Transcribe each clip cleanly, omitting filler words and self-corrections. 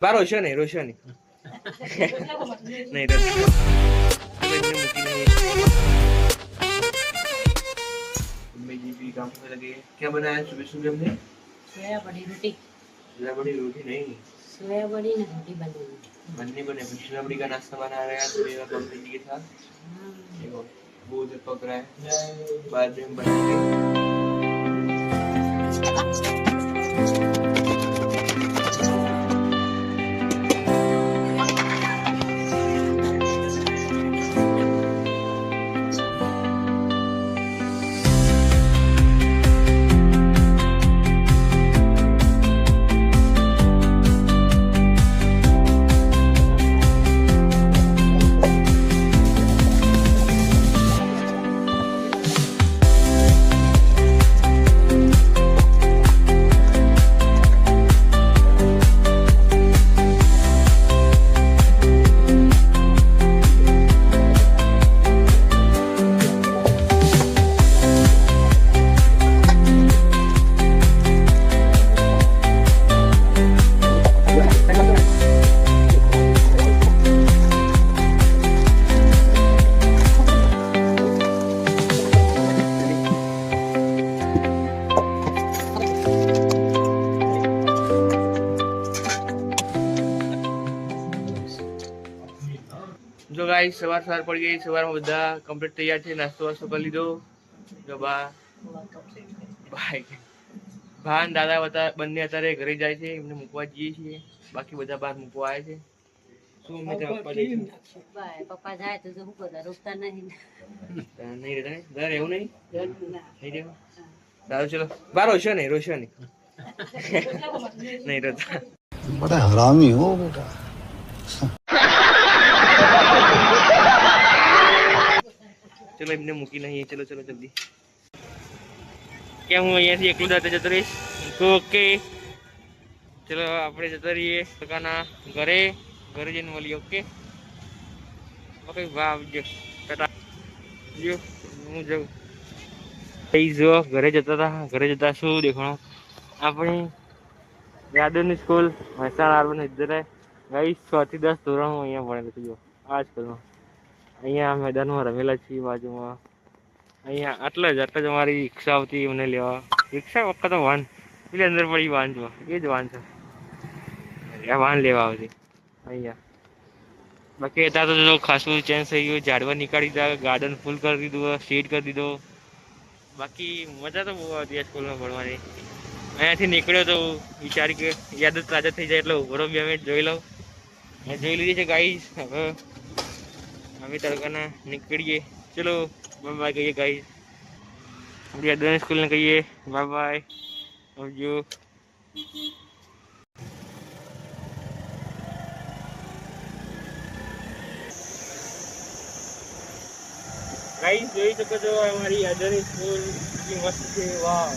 બા રોશો નહીં નહીં जी भी काम करने लगे। क्या बनाया सुबह सुबह हमने? सोया बड़ी रोटी। सोया बड़ी रोटी नहीं, सोया बड़ी ना रोटी बनी। बनने बने सोया बड़ी का नाश्ता बना रहे हैं सुबह का मम्मी जी के साथ। देखो वो जो पक रहा है बाद में हम बनाएंगे। जो गाइस सवार पड़ गई सवार में बधा कम्प्लीट तैयार है नास्तो वास्तो कर लीधो जो बा भाई भान दादा बता बन्ने अत्यारे घरे जाय छे एमने मूकवा जईए छीए बाकी बधा बार मूकवा आवे छे શું મે પપ્પા જાય બાય પપ્પા જાય તો શું કરે રોકતા નહીં નહીં રહેતા ને ઘરે એવું નહીં નહીં રહેવું સારું ચલો બાર રોશો નહીં નહીં રહેતા बड़ा हरामी हो बेटा चलो इमने मूकी नहीं है चलो चलो जल्दी क्या हूँ यहाँ से एकलू जाते जतो रहीश ओके चलो આપણે જતો રહીએ કાકાના ઘરે જઈને મળીએ ઓકે ઓકે વાવ જો ટાટા જો હું જાઉં કઈ જો ઘરે જતા શું દેખાણો આપણે યાદવની સ્કૂલ મહેસાણા આર્બન ઇધર હે ગાઈસ 6 થી 10 ધોરણ હું અહીંયા ભણેલો છું જો આ સ્કૂલમાં અહીંયા મેદાનમાં રમેલા છીએ બાજુમાં અહીંયા આટલા જ અમારી રિક્ષા આવતી મને લેવા રિક્ષા વખત તો વાન પેલી અંદર પડી વાન જો એ જ વાન છે આ વાન લેવા આવતી અહીંયા બાકી અત્યારે તો જો ખાસું ચેન્જ થઈ ગયું ઝાડવા નીકાળી દીધા ગાર્ડન ફૂલ કરી દીધું શેડ કરી દીધો બાકી મજા તો બહુ આવતી આ સ્કૂલમાં ભણવાની અહીંયાથી નીકળ્યો તો વિચારી કે યાદ જ તાજા થઈ જાય એટલે ઉભો 2 મિનિટ જોઈ લઉં મેં જોઈ લીધી છે ગાઈસ હવે અમે તડકાના નીકળીએ ચલો બાય બાય કહીએ ગાઈસ આપણી યાદવની સ્કૂલને કહીએ બાય બાય આવજો ગાઈસ જોઈ શકો છો અમારી યાદવની સ્કૂલ કેટલી મસ્ત છે વાહ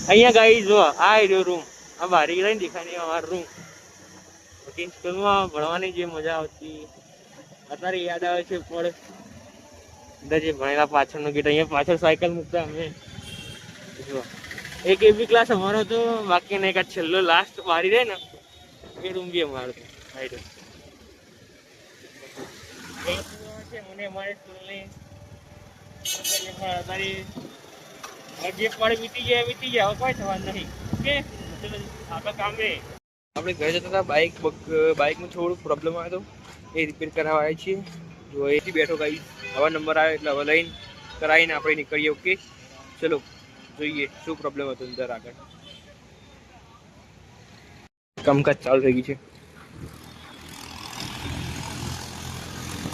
અહીંયા ગાઈસ જો આ રહ્યો રૂમ આ બારી રહીને દેખાય નહીં અમારો રૂમ ઓકે સ્કૂલમાં ભણવાની જે મજા આવતી અત્યારે યાદ આવે છે પણ બધા જે ભણેલા પાછળનો ગેટ અહીંયા પાછળ સાયકલ મૂકતા અમે જો એક એબી ક્લાસ અમારો હતો બાકી ને એક છેલ્લો લાસ્ટ બારી રહે ને એ રૂમ બી અમારો હતો છે મને અમારી સ્કૂલની જે પણ વીતી જાય હવે કોઈ થવાનું નહીં ઓકે આપણા કામે આપણે ઘરે જતા હતા બાઇકમાં થોડું પ્રોબ્લેમ આવ્યો હતો એ રિપેર કરાવવા આવ્યા છીએ જો એથી બેઠો ગાઈસ હવા નંબર આવે એટલે હવે લઈને કરાવીને આપણે નીકળીએ ઓકે ચલો જોઈએ શું પ્રોબ્લેમ હતો અંદર આગળ કામકાજ ચાલુ થઈ ગયું છે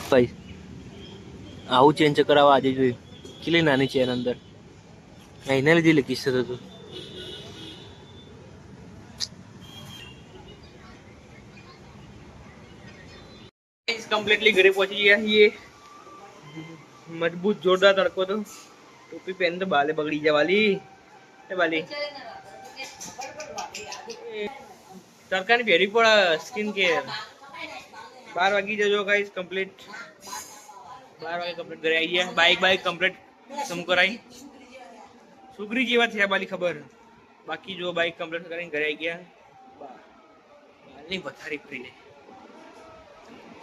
ભાઈ આવું ચેન્જ કરાવવા આજે જોયું કેટલી નાની છે એના અંદર એના લીધે લખીશ હતું कम्प्लीटली घरे पहुंच गया ये मजबूत जोरदार तड़को तो टोपी पहन तो बाले बगड़ी जा वाली बाली तड़का ने भेरी पड़ा स्किन केयर 12 वागी जो गाइस कंप्लीट 12 वागे कंप्लीट घरे आई है बाइक कंप्लीट सम कराई सुगरी जेवा थे बाली खबर बाकी जो बाइक कंप्लीट कराई घरे आई गया हालनी पथारी फ्री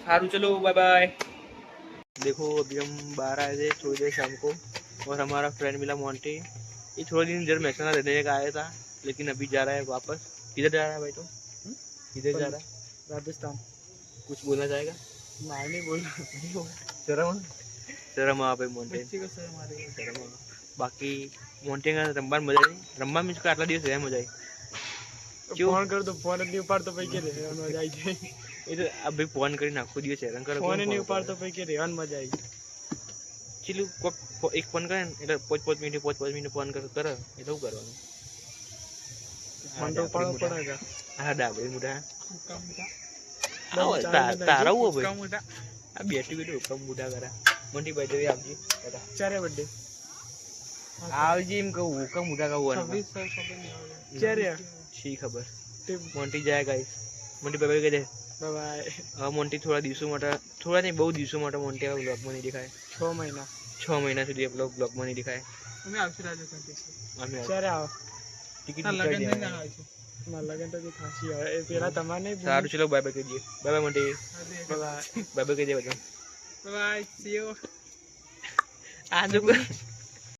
सारू चलो बाय बाय। देखो अभी हम बाहर आए थे थोड़ी देर शाम को और हमारा फ्रेंड मिला मोंटी। ये थोड़ी दिन इधर महसाना रहने का आया था लेकिन अभी जा रहा है वापस। किधर जा रहा है भाई? तो किधर जा रहा है? राजस्थान। कुछ बोलना चाहेगा? नहीं बोल शर्म शर्म आ भाई मोंटे शर्म। बाकी मोंटे का रंबा मजा नहीं रंबा में इसका आटला दिवस है मजा क्यों फोन कर दो फोन नहीं उपाड़तो पૈकी રહેવાનું મજા આવી જાય ये तो अभी फोन करी नाखो दिवस हैरान कर फोन नहीं उपाड़तो पૈકી રહેવાનું મજા આવી ચીલું એક ફોન કરે ને એટલે 5 મિનિટ ફોન કરે એટલે શું કરવાનું? ફોન તો ઉપાડવો પડેગા હા ડાબે મુઢા તારા હું ભાઈ આ બેઠી બેઠી હુકમ મુઢા કરા મોટી ભાઈ દેવી આવજી ચારે બર્થડે આવજી એમ કહું હુકમ મુઢા કહું ચારે છી ખબર મોન્ટી જાય ગાઈસ મોન્ટી ભાઈ કહી દે બાય બાય હવે મોન્ટી થોડા દિવસો માટે થોડા નહીં બહુ દિવસો માટે મોન્ટી હવે બ્લોગમાં નહીં દેખાય 6 મહિના 6 મહિના સુધી આપણો બ્લોગમાં નહીં દેખાય અમે આવશે રાજસ્થાન અમે ચારે આવો ટિકિટ લગન નહીં આવશે ના લગન તો જે ખાસી આવે એ પેલા તમારે નહીં સારું ચલો બાય બાય કહી દઈએ bye bye Monty bye bye bye કહી દે બધા બાય સી યુ આ જો